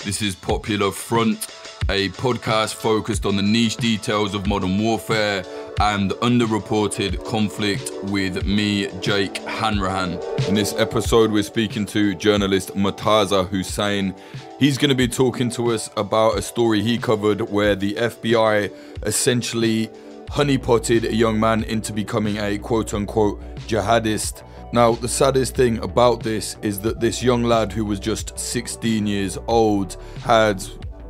This is Popular Front, a podcast focused on the niche details of modern warfare and underreported conflict with me, Jake Hanrahan. In this episode, we're speaking to journalist Murtaza Hussain. He's going to be talking to us about a story he covered where the FBI essentially honeypotted a young man into becoming a quote-unquote jihadist. Now, the saddest thing about this is that this young lad who was just 16 years old had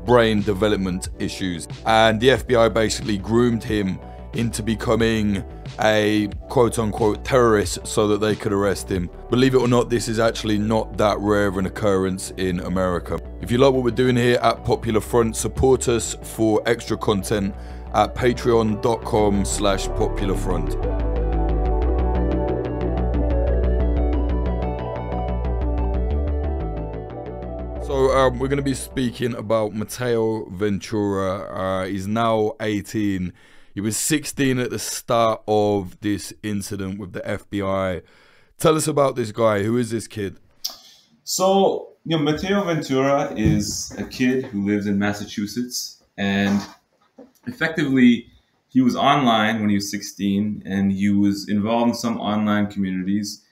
brain development issues, and the FBI basically groomed him into becoming a quote-unquote terrorist so that they could arrest him. Believe it or not, this is actually not that rare of an occurrence in America. If you like what we're doing here at Popular Front, support us for extra content at patreon.com/popularfront. So we're going to be speaking about Mato Ventura. He's now 18. He was 16 at the start of this incident with the FBI. Tell us about this guy. Who is this kid? So, Mato Ventura is a kid who lives in Massachusetts, and effectively, he was online when he was 16, and he was involved in some online communities,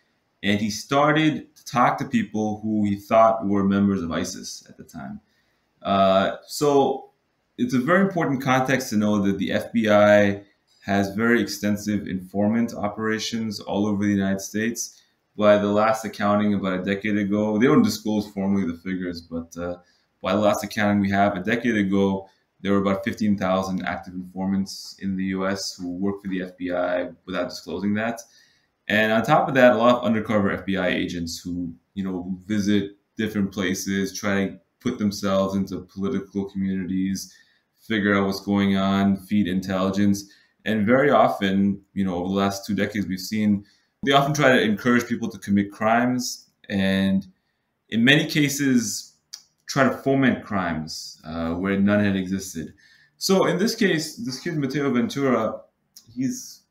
and he started to talk to people who he thought were members of ISIS at the time. So it's a very important context to know that the FBI has very extensive informant operations all over the United States. By the last accounting about a decade ago, they don't disclose formally the figures, but by the last accounting we have, a decade ago, there were about 15,000 active informants in the US who work for the FBI without disclosing that. And on top of that, a lot of undercover FBI agents who, visit different places, try to put themselves into political communities, figure out what's going on, feed intelligence. And very often, over the last 2 decades, we've seen they often try to encourage people to commit crimes, and in many cases, try to foment crimes where none had existed. So in this case, this kid, Mato Ventura, he's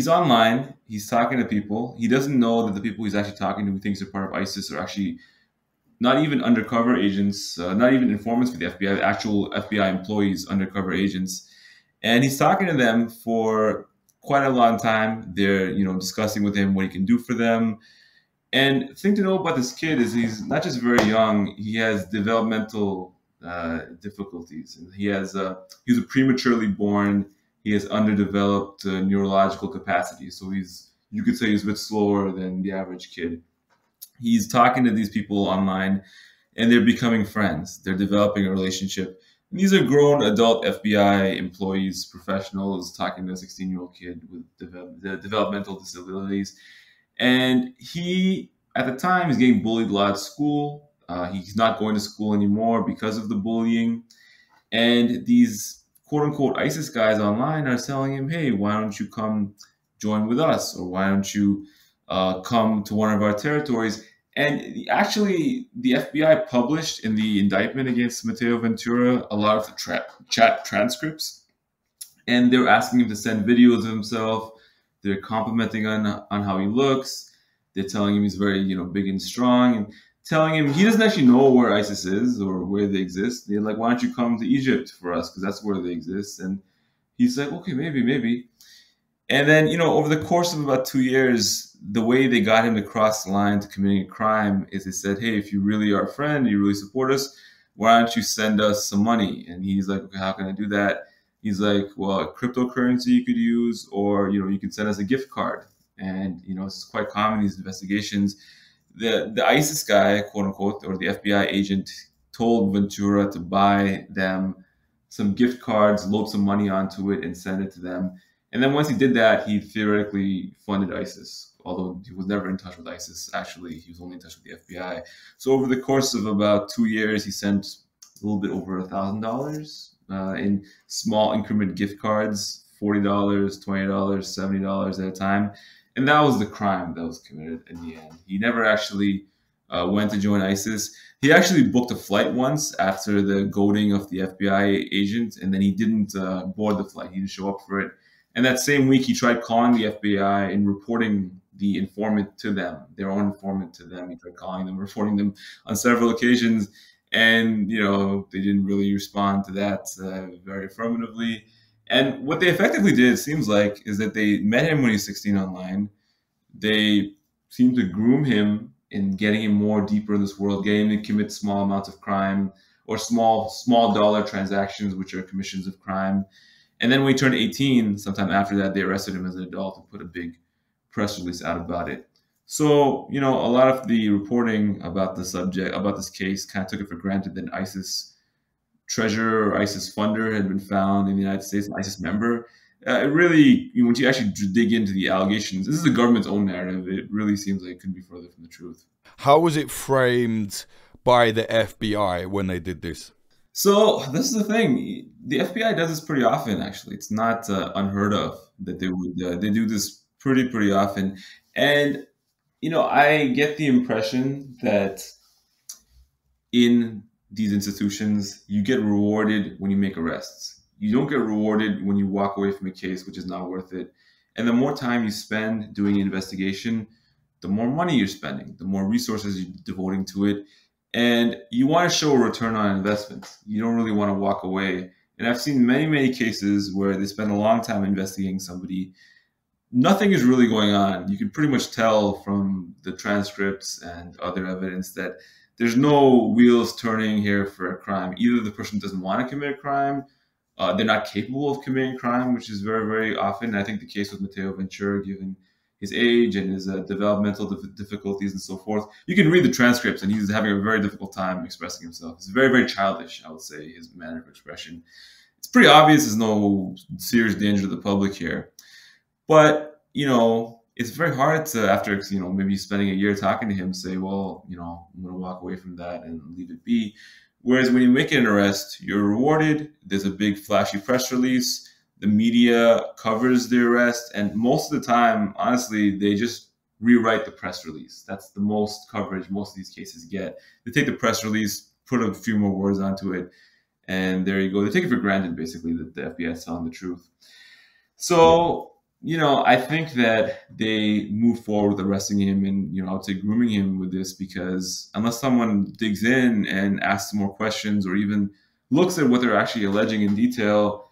online, he's talking to people. He doesn't know that the people he's actually talking to, who thinks are part of ISIS, are actually not even undercover agents, not even informants for the FBI, actual FBI employees, undercover agents. And he's talking to them for quite a long time. They're, discussing with him what he can do for them. And the thing to know about this kid is he's not just very young, he has developmental difficulties. He was prematurely born. He has underdeveloped neurological capacity. So you could say he's a bit slower than the average kid. He's talking to these people online, and they're becoming friends. They're developing a relationship. And these are grown adult FBI employees, professionals, talking to a 16-year-old kid with developmental disabilities. And he, at the time, is getting bullied a lot at school. He's not going to school anymore because of the bullying. And these quote-unquote ISIS guys online are telling him, hey, why don't you come join with us? Or why don't you come to one of our territories? And actually, the FBI published in the indictment against Mato Ventura a lot of the chat transcripts. And they were asking him to send videos of himself. They're complimenting on how he looks. They're telling him he's very, big and strong, and telling him he doesn't actually know where ISIS is or where they exist. They're like, why don't you come to Egypt for us? Because that's where they exist. And he's like, okay, maybe. And then, over the course of about 2 years, the way they got him to cross the line to committing a crime is they said, hey, if you really are a friend, you really support us, why don't you send us some money? And he's like, okay, how can I do that? He's like, well, a cryptocurrency you could use, or, you can send us a gift card. And, it's quite common in these investigations. The ISIS guy, quote unquote, or the FBI agent told Ventura to buy them some gift cards, load some money onto it, and send it to them. And then once he did that, he theoretically funded ISIS, although he was never in touch with ISIS. Actually, he was only in touch with the FBI. So over the course of about 2 years, he sent a little bit over $1,000 in small increment gift cards, $40, $20, $70 at a time. And that was the crime that was committed in the end. He never actually went to join ISIS. He actually booked a flight once after the goading of the FBI agent, and then he didn't board the flight. He didn't show up for it. And that same week, he tried calling the FBI and reporting the informant to them, their own informant to them. He tried calling them, reporting them on several occasions, and they didn't really respond to that very affirmatively. And what they effectively did, it seems like, is that they met him when he was 16 online. They seemed to groom him in getting him more deeper in this world, getting him to commit small amounts of crime or small dollar transactions, which are commissions of crime. And then when he turned 18, sometime after that, they arrested him as an adult and put a big press release out about it. So, a lot of the reporting about the subject, about this case, kind of took it for granted that ISIS treasurer or ISIS funder had been found in the United States, an ISIS member. It really, once you actually dig into the allegations, this is the government's own narrative. It really seems like it couldn't be further from the truth. How was it framed by the FBI when they did this? So this is the thing. The FBI does this pretty often, actually. It's not unheard of that they would. They do this pretty often. And, I get the impression that in these institutions, you get rewarded when you make arrests. You don't get rewarded when you walk away from a case, which is not worth it. And the more time you spend doing an investigation, the more money you're spending, the more resources you're devoting to it. And you want to show a return on investment. You don't really want to walk away. And I've seen many cases where they spend a long time investigating somebody. Nothing is really going on. You can pretty much tell from the transcripts and other evidence that there's no wheels turning here for a crime. Either the person doesn't want to commit a crime, they're not capable of committing crime, which is very often. I think the case with Mato Ventura, given his age and his developmental difficulties and so forth. You can read the transcripts, and he's having a very difficult time expressing himself. It's very childish, I would say, his manner of expression. It's pretty obvious there's no serious danger to the public here. But, it's very hard to, after, maybe spending a year talking to him, say, well, I'm going to walk away from that and leave it be. Whereas when you make an arrest, you're rewarded. There's a big flashy press release. The media covers the arrest. And most of the time, honestly, they just rewrite the press release. That's the most coverage most of these cases get. They take the press release, put a few more words onto it, and there you go. They take it for granted, basically, that the FBI is telling the truth. So, I think that they move forward with arresting him and, I would say grooming him with this, because unless someone digs in and asks more questions or even looks at what they're actually alleging in detail,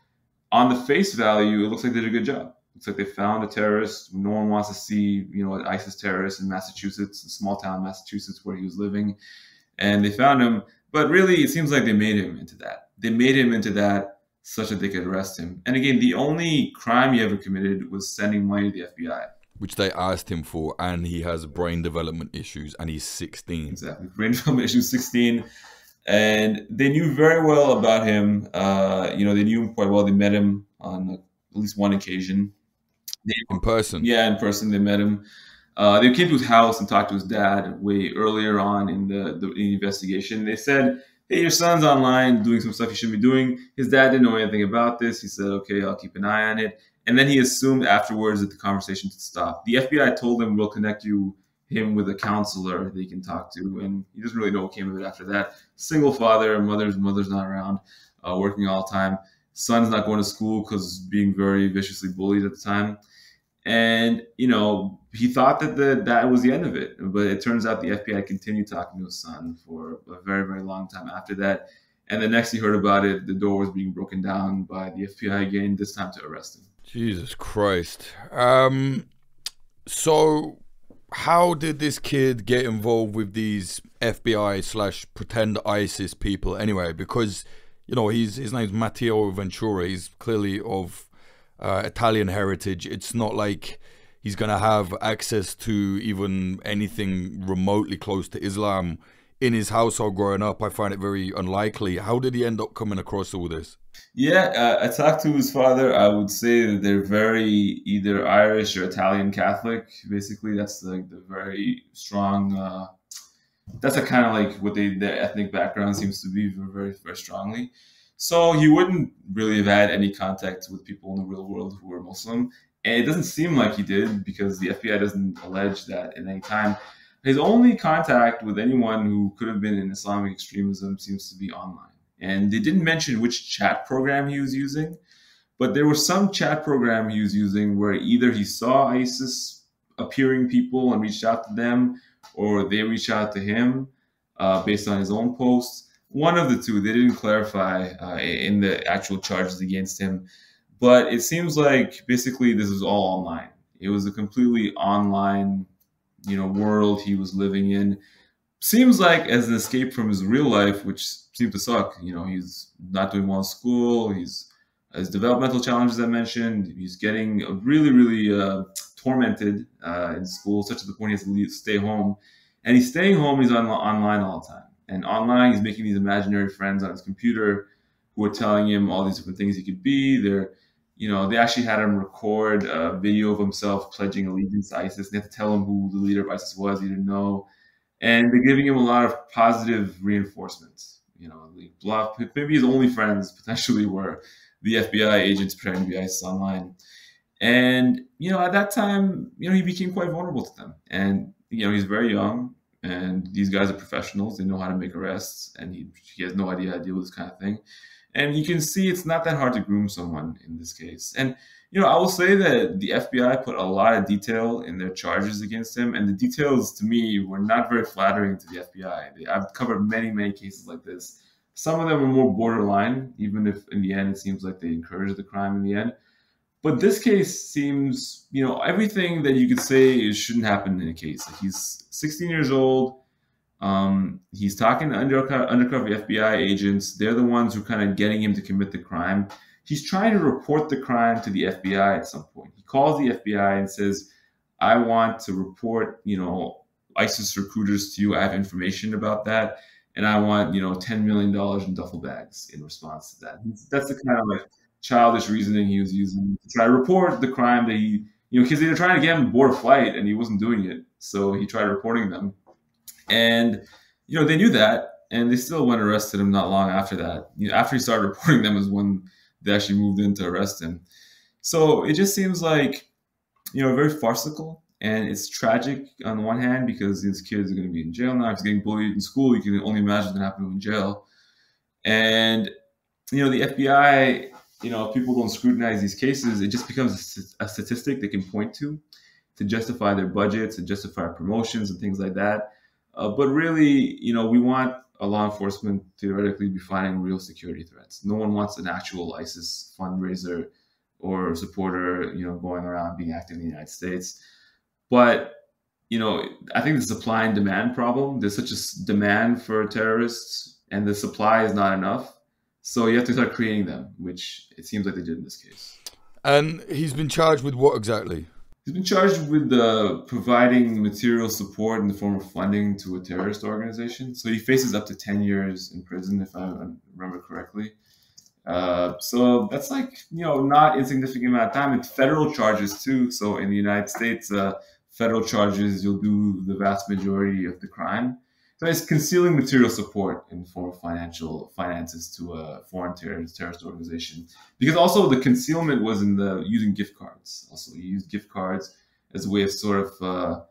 on the face value, it looks like they did a good job. It looks like they found a terrorist. No one wants to see, an ISIS terrorist in Massachusetts, a small town Massachusetts where he was living. And they found him. But really, it seems like they made him into that. They made him into that such that they could arrest him. And again, the only crime he ever committed was sending money to the FBI. Which they asked him for, and he has brain development issues, and he's 16. Exactly. Brain development issues, 16. And they knew very well about him. They knew him quite well. They met him on at least one occasion. In person? Yeah, in person. They met him. They came to his house and talked to his dad way earlier on in the investigation. They said, hey, your son's online doing some stuff he shouldn't be doing. His dad didn't know anything about this. He said, okay, I'll keep an eye on it. And then he assumed afterwards that the conversation should stop. The FBI told him, we'll connect him with a counselor that he can talk to. And he doesn't really know what came of it after that. Single father, mother's not around, working all the time. Son's not going to school because being very viciously bullied at the time. And, he thought that that was the end of it. But it turns out the FBI continued talking to his son for a very long time after that. And the next he heard about it, the door was being broken down by the FBI again, this time to arrest him. Jesus Christ. So how did this kid get involved with these FBI/pretend ISIS people anyway? Because, his name's Matteo Ventura. He's clearly of Italian heritage. It's not like he's going to have access to even anything remotely close to Islam in his household growing up. I find it very unlikely. How did he end up coming across all this? Yeah, I talked to his father. I would say that they're very either Irish or Italian Catholic. Basically, that's the very strong. That's a kind of like what their ethnic background seems to be very strongly. So he wouldn't really have had any contact with people in the real world who were Muslim. And it doesn't seem like he did, because the FBI doesn't allege that at any time. His only contact with anyone who could have been in Islamic extremism seems to be online. And they didn't mention which chat program he was using, but there was some chat program he was using where either he saw ISIS appearing people and reached out to them, or they reached out to him based on his own posts. One of the two. They didn't clarify in the actual charges against him. But it seems like basically this was all online. It was a completely online, world he was living in. Seems like as an escape from his real life, which seemed to suck. He's not doing well in school. He's has developmental challenges I mentioned. He's getting really, really tormented in school, such to the point he has to stay home. And he's staying home. He's online all the time. And online, he's making these imaginary friends on his computer who are telling him all these different things he could be. They actually had him record a video of himself pledging allegiance to ISIS. They had to tell him who the leader of ISIS was. He didn't know. And they're giving him a lot of positive reinforcements. Maybe his only friends potentially were the FBI agents pretending to be ISIS online. And, at that time, he became quite vulnerable to them. And, he's very young. And these guys are professionals. They know how to make arrests. And he has no idea how to deal with this kind of thing. And you can see it's not that hard to groom someone in this case. And, I will say that the FBI put a lot of detail in their charges against him. And the details, to me, were not very flattering to the FBI. I've covered many, many cases like this. Some of them are more borderline, even if in the end it seems like they encouraged the crime in the end. But this case seems, everything that you could say shouldn't happen in a case. He's 16 years old. He's talking to undercover FBI agents. They're the ones who are kind of getting him to commit the crime. He's trying to report the crime to the FBI at some point. He calls the FBI and says, I want to report, ISIS recruiters to you. I have information about that. And I want, $10 million in duffel bags in response to that. That's the kind of childish reasoning he was using to try to report the crime that he, because they were trying to get him to board a flight and he wasn't doing it. So he tried reporting them. And, they knew that, and they still went and arrested him not long after that. After he started reporting them is when they actually moved in to arrest him. So it just seems like, very farcical, and it's tragic on the one hand because these kids are going to be in jail now. If he's getting bullied in school, you can only imagine what's going to happen in jail. And, the FBI, people don't scrutinize these cases. It just becomes a statistic they can point to justify their budgets and justify promotions and things like that. But really, we want a law enforcement theoretically be fighting real security threats. No one wants an actual ISIS fundraiser or supporter, going around being active in the United States. But, I think the supply and demand problem. There's such a demand for terrorists, and the supply is not enough. So you have to start creating them, which it seems like they did in this case. And he's been charged with what exactly? He's been charged with providing material support in the form of funding to a terrorist organization. So he faces up to 10 years in prison, if I remember correctly. So that's not insignificant amount of time. It's federal charges too. So in the United States, federal charges, you'll do the vast majority of the crime. So it's concealing material support in the form of finances to a foreign terrorist organization. Because also the concealment was in using gift cards. Also, you use gift cards as a way of sort of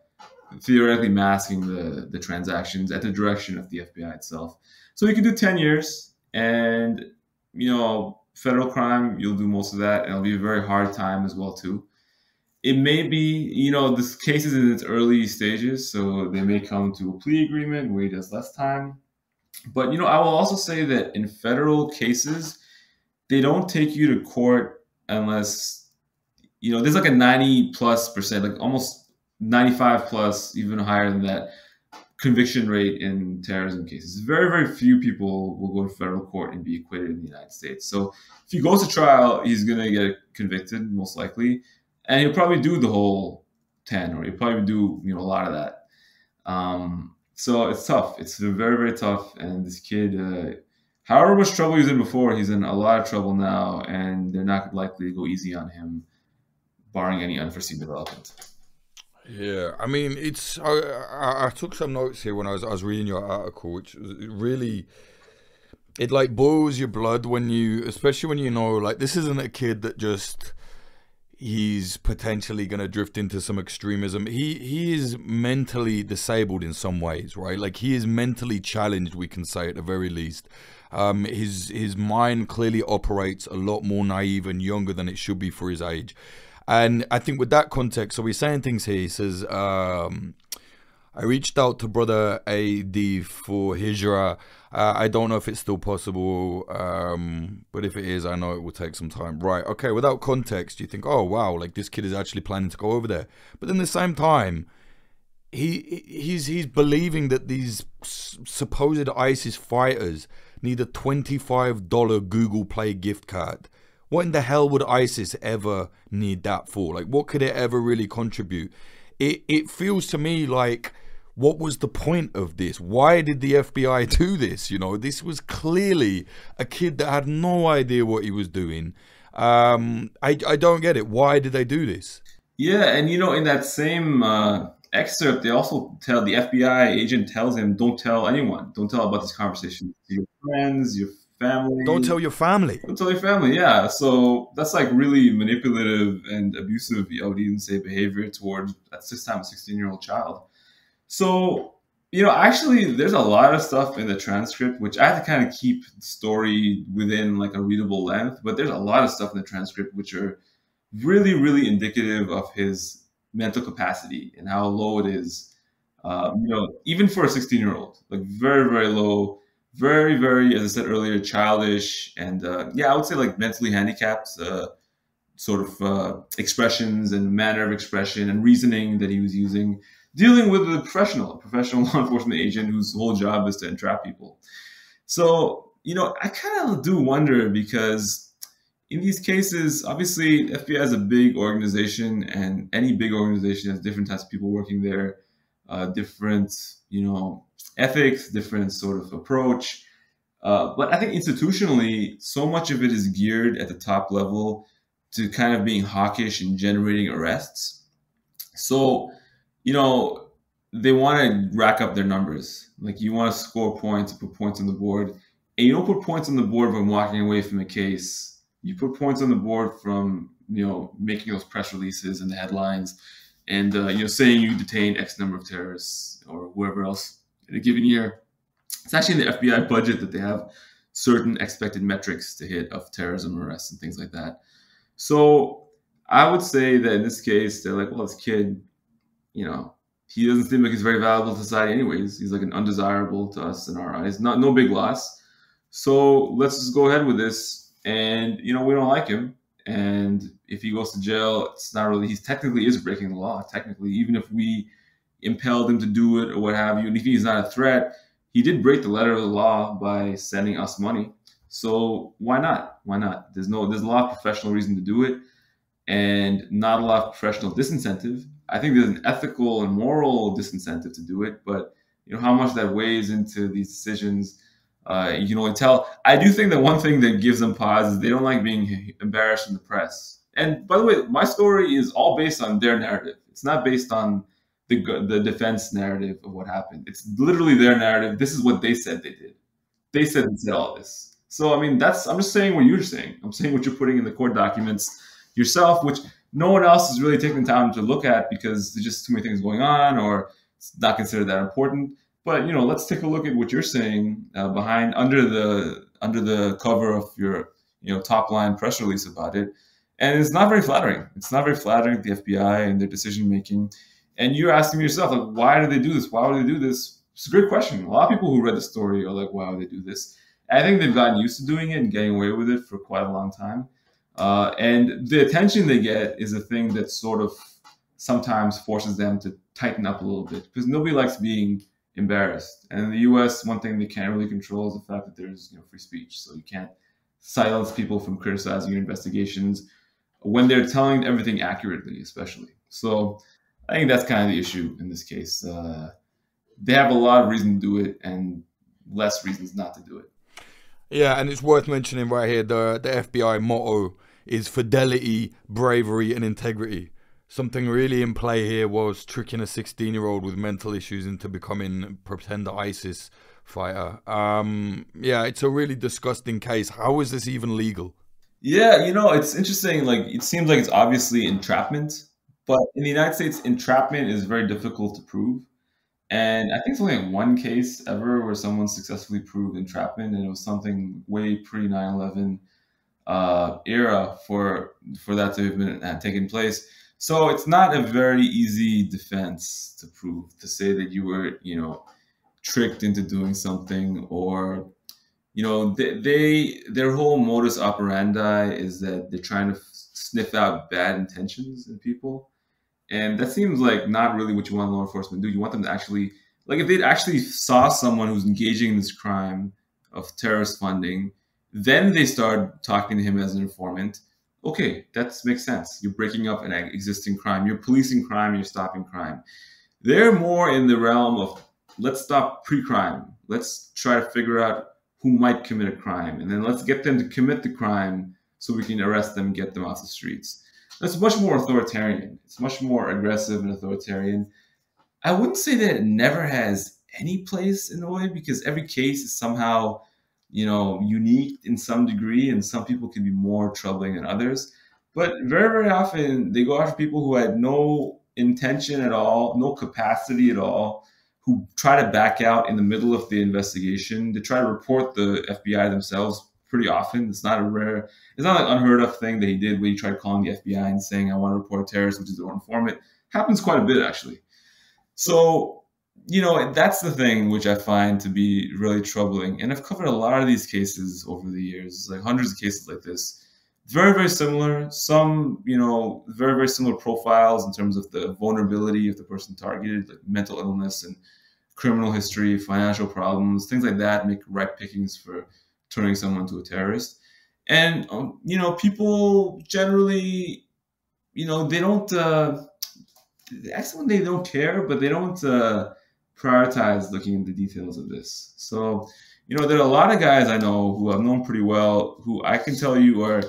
theoretically masking the transactions at the direction of the FBI itself. So you can do 10 years, and federal crime, you'll do most of that, and it'll be a very hard time as well too. It may be, this case is in its early stages, so they may come to a plea agreement where he does less time. But, I will also say that in federal cases, they don't take you to court unless, there's like a 90+%, like almost 95+, even higher than that, conviction rate in terrorism cases. Very, very few people will go to federal court and be acquitted in the United States. So if he goes to trial, he's going to get convicted, most likely. And he'll probably do the whole 10, or he'll probably do a lot of that. So it's tough. It's very, very tough. And this kid, however much trouble he was in before, he's in a lot of trouble now, and they're not likely to go easy on him, barring any unforeseen development. Yeah, I mean, I took some notes here when I was reading your article, which really, it boils your blood especially when this isn't a kid that just, he's potentially going to drift into some extremism. He is mentally disabled in some ways, right? He is mentally challenged, we can say at the very least. His mind clearly operates a lot more naive and younger than it should be for his age. And I think with that context, so he's saying things here. He says, I reached out to brother AD for Hijra. I don't know if it's still possible, but if it is, I know it will take some time. Right, okay, without context, you think, oh, wow, like this kid is actually planning to go over there. But then at the same time, he's believing that these supposed ISIS fighters need a $25 Google Play gift card. What in the hell would ISIS ever need that for? Like, what could it ever really contribute? It feels to me like, what was the point of this? Why did the FBI do this? You know, this was clearly a kid that had no idea what he was doing. I don't get it. Why did they do this? Yeah, and you know, in that same excerpt, they also tell the FBI agent tells him, "Don't tell anyone. Don't tell about this conversation to your friends, your family. Don't tell your family. Don't tell your family." Yeah, so that's like really manipulative and abusive, I would even say, behavior towards at this time a 16-year-old child. So, you know, actually, there's a lot of stuff in the transcript, which I have to kind of keep the story within like a readable length. But there's a lot of stuff in the transcript which are really, really indicative of his mental capacity and how low it is. You know, even for a 16-year-old, like very, very low, very, very, as I said earlier, childish, and yeah, I would say like mentally handicapped sort of expressions and manner of expression and reasoning that he was using, dealing with a professional law enforcement agent whose whole job is to entrap people. So, you know, I kind of do wonder because in these cases, obviously, FBI is a big organization, and any big organization has different types of people working there, different, you know, ethics, different sort of approach. But I think institutionally, so much of it is geared at the top level to kind of being hawkish and generating arrests. So, you know, they want to rack up their numbers. Like, you want to score points, put points on the board. And you don't put points on the board from walking away from a case. You put points on the board from, you know, making those press releases and the headlines and, you know, saying you detained X number of terrorists or whoever else in a given year. It's actually in the FBI budget that they have certain expected metrics to hit of terrorism arrests and things like that. So I would say that in this case, they're like, well, this kid, you know, he doesn't seem like he's very valuable to society anyways. He's like an undesirable to us in our eyes. No big loss. So let's just go ahead with this. And, you know, we don't like him. And if he goes to jail, it's not really, he technically is breaking the law. Technically, even if we impelled him to do it or what have you, and if he's not a threat, he did break the letter of the law by sending us money. So why not? Why not? There's a lot of professional reason to do it and not a lot of professional disincentive. I think there's an ethical and moral disincentive to do it, but you know how much that weighs into these decisions, you can only tell. I do think that one thing that gives them pause is they don't like being embarrassed in the press. And by the way, my story is all based on their narrative. It's not based on the defense narrative of what happened. It's literally their narrative. This is what they said they did. They said all this. So I mean, I'm just saying what you're saying. I'm saying what you're putting in the court documents yourself, which no one else is really taking the time to look at because there's just too many things going on or it's not considered that important. But, you know, let's take a look at what you're saying behind under the cover of your, you know, top line press release about it. And it's not very flattering. It's not very flattering to the FBI and their decision making. And you're asking yourself, like, why do they do this? Why would they do this? It's a great question. A lot of people who read the story are like, why would they do this? I think they've gotten used to doing it and getting away with it for quite a long time. And the attention they get is a thing that sort of sometimes forces them to tighten up a little bit because nobody likes being embarrassed. And in the US, one thing they can't really control is the fact that there's, you know, free speech. So you can't silence people from criticizing your investigations when they're telling everything accurately, especially. So I think that's kind of the issue in this case. They have a lot of reason to do it and less reasons not to do it. Yeah, and it's worth mentioning right here, the FBI motto is fidelity, bravery, and integrity. Something really in play here was tricking a 16-year-old with mental issues into becoming a pretend ISIS fighter. Yeah, it's a really disgusting case. How is this even legal? Yeah, you know, it's interesting. Like, it seems like it's obviously entrapment, but in the United States, entrapment is very difficult to prove. And I think it's only like one case ever where someone successfully proved entrapment, and it was something way pre 9/11. era for that to have been taken place. So it's not a very easy defense to prove, to say that you were, tricked into doing something, or their whole modus operandi is that they're trying to sniff out bad intentions in people, and that seems like not really what you want law enforcement to do. You want them to actually, like, if they actually saw someone who's engaging in this crime of terrorist funding, then they start talking to him as an informant. Okay, that makes sense. You're breaking up an existing crime. You're policing crime. You're stopping crime. They're more in the realm of, let's stop pre-crime. Let's try to figure out who might commit a crime, and then let's get them to commit the crime so we can arrest them and get them off the streets. That's much more authoritarian. It's much more aggressive and authoritarian. I wouldn't say that it never has any place in a way, because every case is somehow, unique in some degree, and some people can be more troubling than others. But very, very often they go after people who had no intention at all, no capacity at all, who try to back out in the middle of the investigation. They try to report the FBI themselves pretty often. It's not like unheard of thing that he did where he tried calling the FBI and saying, I want to report terrorists, which is their informant. Happens quite a bit, actually. So, that's the thing which I find to be really troubling. And I've covered a lot of these cases over the years, like hundreds of cases like this. Very, very similar. Some, very, very similar profiles in terms of the vulnerability of the person targeted, like mental illness and criminal history, financial problems, things like that make ripe pickings for turning someone to a terrorist. And, people generally, they don't, they don't care, but they don't prioritize looking into the details of this. So, there are a lot of guys I know who I've known pretty well who I can tell you are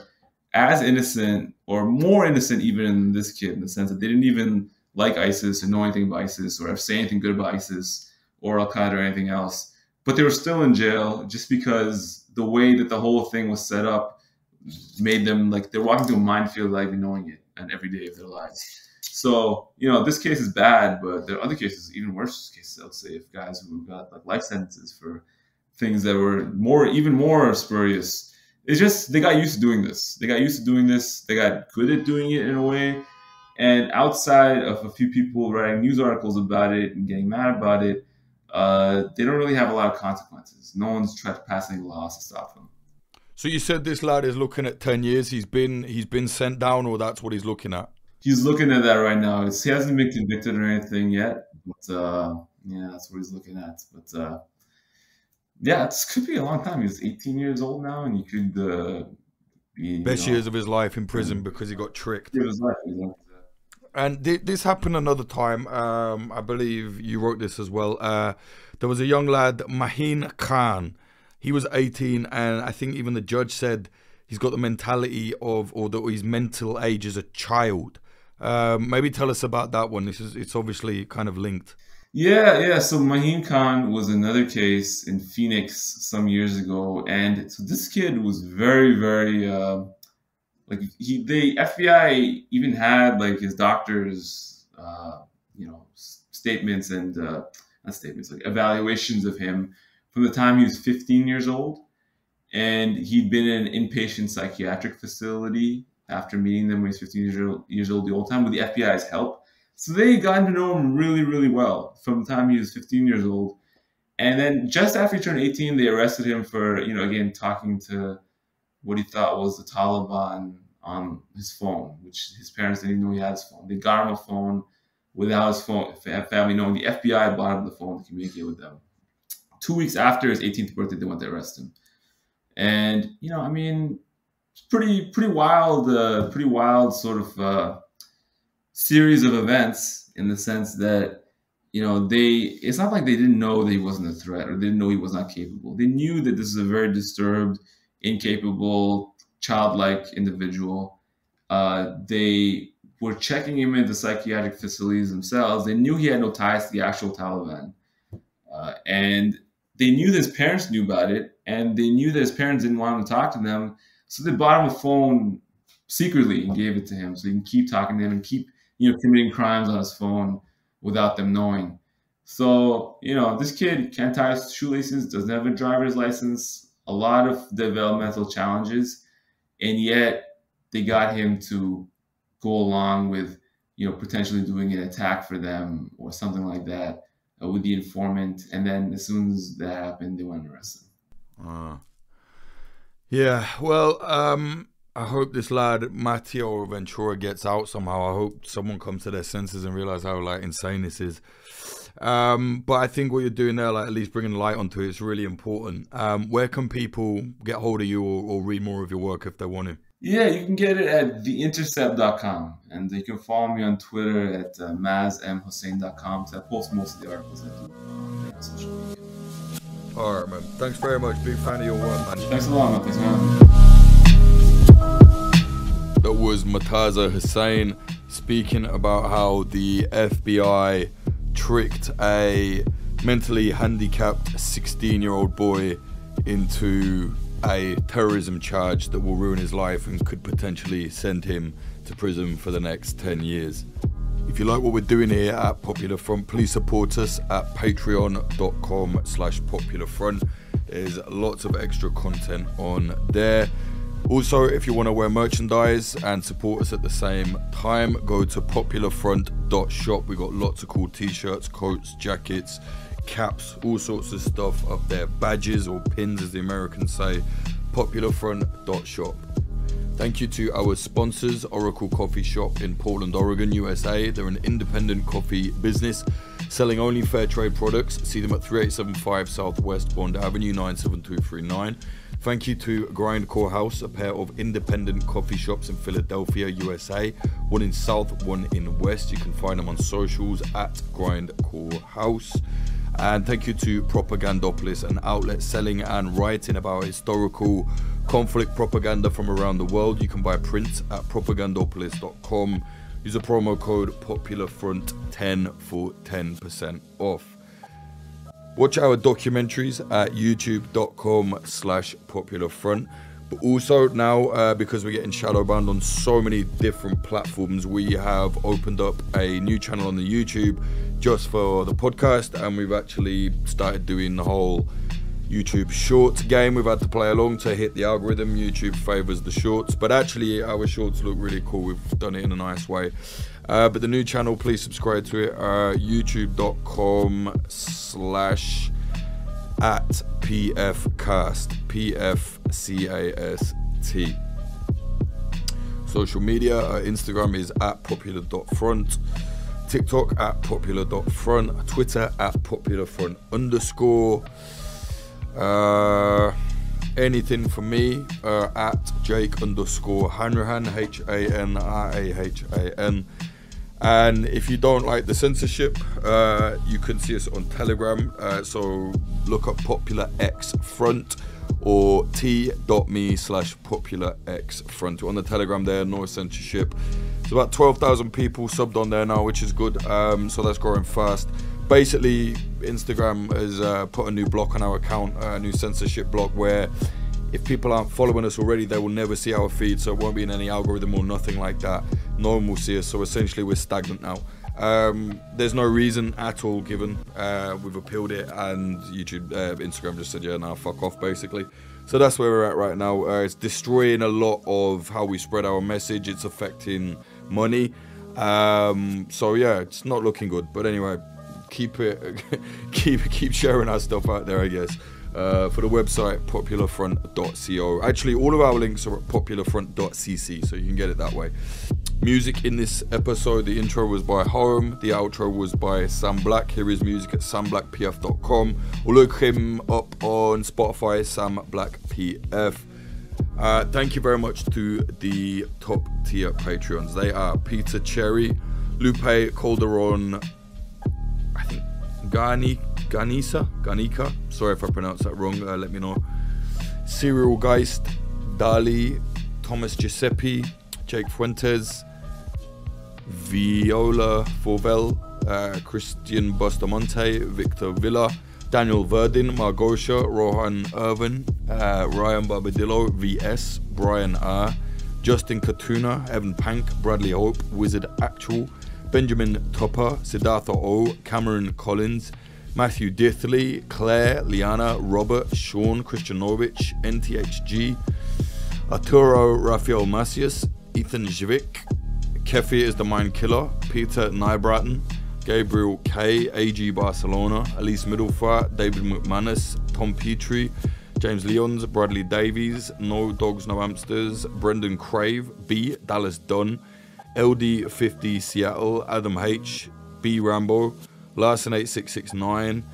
as innocent or more innocent even than this kid, in the sense that they didn't even like ISIS or know anything about ISIS or say anything good about ISIS or Al-Qaeda or anything else. But they were still in jail just because the way that the whole thing was set up made them, like, they're walking through a minefield without even knowing it, and every day of their lives. So, this case is bad, but there are other cases, even worse cases, I would say, of guys who got like life sentences for things that were even more spurious. It's just they got used to doing this. They got good at doing it in a way. And outside of a few people writing news articles about it and getting mad about it, they don't really have a lot of consequences. No one's tried to pass any laws to stop them. So you said this lad is looking at 10 years. He's been sent down, or that's what he's looking at? He's looking at that right now. He hasn't been convicted or anything yet, but that's what he's looking at. But this could be a long time. He's 18 years old now, and he could be best years of his life in prison because he got tricked. His life, exactly. And this happened another time. I believe you wrote this as well. There was a young lad, Mahen Khan. He was 18, and I think even the judge said he's got the mentality of, or that his mental age is a child. Maybe tell us about that one. It's obviously kind of linked. Yeah. So Mahen Khan was another case in Phoenix some years ago, and so this kid was very, very the FBI even had like his doctor's statements and not statements, like evaluations of him from the time he was 15 years old, and he'd been in an inpatient psychiatric facility after meeting them when he was 15 years old the whole time with the FBI's help. So they got to know him really, really well from the time he was 15 years old. And then just after he turned 18, they arrested him for, again, talking to what he thought was the Taliban on his phone, which his parents didn't even know he had his phone. They got him a phone without his family knowing. The FBI bought him the phone to communicate with them. 2 weeks after his 18th birthday, they went to arrest him. And, it's pretty wild sort of series of events, in the sense that, it's not like they didn't know that he wasn't a threat, or they didn't know he was not capable. They knew that this is a very disturbed, incapable, childlike individual. They were checking him into psychiatric facilities themselves. They knew he had no ties to the actual Taliban. And they knew that his parents knew about it, and they knew that his parents didn't want him to talk to them. So they bought him a phone secretly and gave it to him so he can keep talking to them and keep, committing crimes on his phone without them knowing. So, this kid can't tie his shoelaces, doesn't have a driver's license, a lot of developmental challenges. and yet they got him to go along with, potentially doing an attack for them or something like that with the informant. And then as soon as that happened, they went and arrested him. Yeah, well, I hope this lad Mato Ventura gets out somehow. I hope someone comes to their senses and realize how insane this is. But I think what you're doing there, at least bringing light onto it, is really important. Where can people get hold of you or read more of your work if they want to? Yeah, you can get it at theintercept.com, and you can follow me on Twitter at mazmhussain.com. So I post most of the articles I do on social media. All right, man. Thanks very much. Big fan of your work, man. Thanks a lot, man. Thanks, man. That was Murtaza Hussain speaking about how the FBI tricked a mentally handicapped 16-year-old boy into a terrorism charge that will ruin his life and could potentially send him to prison for the next 10 years. If you like what we're doing here at Popular Front, please support us at patreon.com/popularfront. There's lots of extra content on there. Also, if you want to wear merchandise and support us at the same time, go to popularfront.shop. We got lots of cool t-shirts, coats, jackets, caps, all sorts of stuff up there. Badges or pins, as the Americans say. popularfront.shop. Thank you to our sponsors, Oracle Coffee Shop in Portland, Oregon, USA. They're an independent coffee business selling only fair trade products. See them at 3875 Southwest Bond Avenue, 97239. Thank you to Grindcore House, a pair of independent coffee shops in Philadelphia, USA. One in South, one in West. You can find them on socials at Grindcore House. And thank you to Propagandopolis, an outlet selling and writing about historical conflict propaganda from around the world. You can buy prints at propagandopolis.com. Use the promo code POPULARFRONT10 for 10% off. Watch our documentaries at youtube.com/popularfront. But also now, because we're getting shadow banned on so many different platforms, we have opened up a new channel on the YouTube just for the podcast, and we've actually started doing the whole YouTube shorts game. We've had to play along to hit the algorithm. YouTube favors the shorts, but actually our shorts look really cool. We've done it in a nice way. But the new channel, please subscribe to it. youtube.com/@pfcast, PFCAST. Social media, Instagram is @popular.front, TikTok @popular.front, Twitter @popularfront_. Anything for me, at Jake_Hanrahan, HANRAHAN. And if you don't like the censorship, you can see us on Telegram. So look up Popular X Front or t.me/Popular X Front. We're on the Telegram there, no censorship. It's about 12,000 people subbed on there now, which is good. So that's growing fast. Basically, Instagram has put a new block on our account, a new censorship block, where if people aren't following us already, they will never see our feed, so it won't be in any algorithm or nothing like that. No one will see us, so essentially we're stagnant now. There's no reason at all given. We've appealed it, and Instagram just said, yeah, nah, fuck off, basically. So that's where we're at right now. It's destroying a lot of how we spread our message. It's affecting money. So yeah, it's not looking good. But anyway, keep sharing our stuff out there, I guess. For the website, popularfront.co. Actually, all of our links are at popularfront.cc, so you can get it that way. Music in this episode, the intro was by Home, the outro was by Sam Black. Here is music at samblackpf.com, or look him up on Spotify, Sam Black PF. Thank you very much to the top tier Patreons. They are Peter Cherry, Lupe Calderon, I think Ganika, sorry if I pronounced that wrong, let me know. Serial Geist, Dali, Thomas Giuseppe, Jake Fuentes, Viola Forvel, Christian Bustamante, Victor Villa, Daniel Verdin, Margosha, Rohan Irvin, Ryan Barbadillo, VS, Brian R, Justin Katuna, Evan Pank, Bradley Hope, Wizard Actual, Benjamin Tupper, Siddhartha O, Cameron Collins, Matthew Dithley, Claire, Liana, Robert, Sean, Christianovich, NTHG, Arturo Rafael Macias, Ethan Zivik, Kefi is the Mind Killer, Peter Nybraten, Gabriel K, AG Barcelona, Elise Middlefart, David McManus, Tom Petrie, James Leons, Bradley Davies, No Dogs No Hamsters, Brendan Crave, B, Dallas Dunn, LD50 Seattle, Adam H, B Rambo, Larson 8669,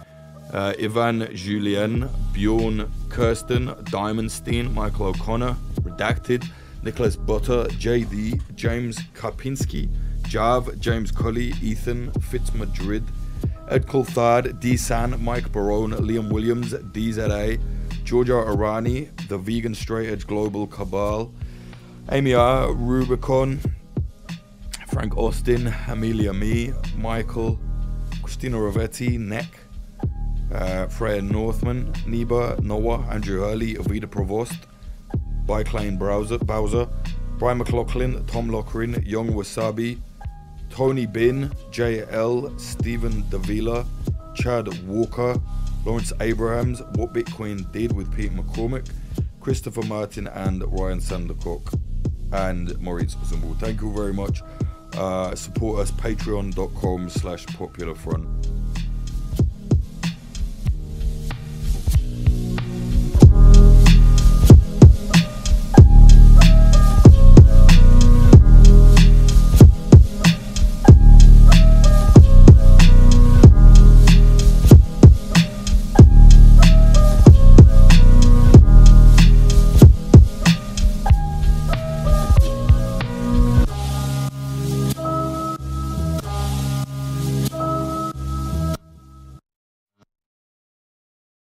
Ivan Julien, Bjorn Kirsten, Diamondstein, Michael O'Connor, Redacted, Nicholas Butter, JD, James Karpinski, Jav, James Cully, Ethan, Fitzmadrid, Ed Coulthard, D San, Mike Barone, Liam Williams, DZA, Giorgio Arani, The Vegan Straight Edge Global Cabal, Amy R, Rubicon, Frank Austin, Amelia Me, Michael, Christina Rovetti, Neck, Freya Northman, Neba, Noah, Andrew Hurley, Avida Provost, Biclane Bowser, Brian McLaughlin, Tom Lochrin, Young Wasabi, Tony Bin, JL, Stephen Davila, Chad Walker, Lawrence Abrahams, What Bitcoin Did with Pete McCormick, Christopher Martin, and Ryan Sandercock, and Maurice Zimbal. Thank you very much. Support us, patreon.com/popularfront.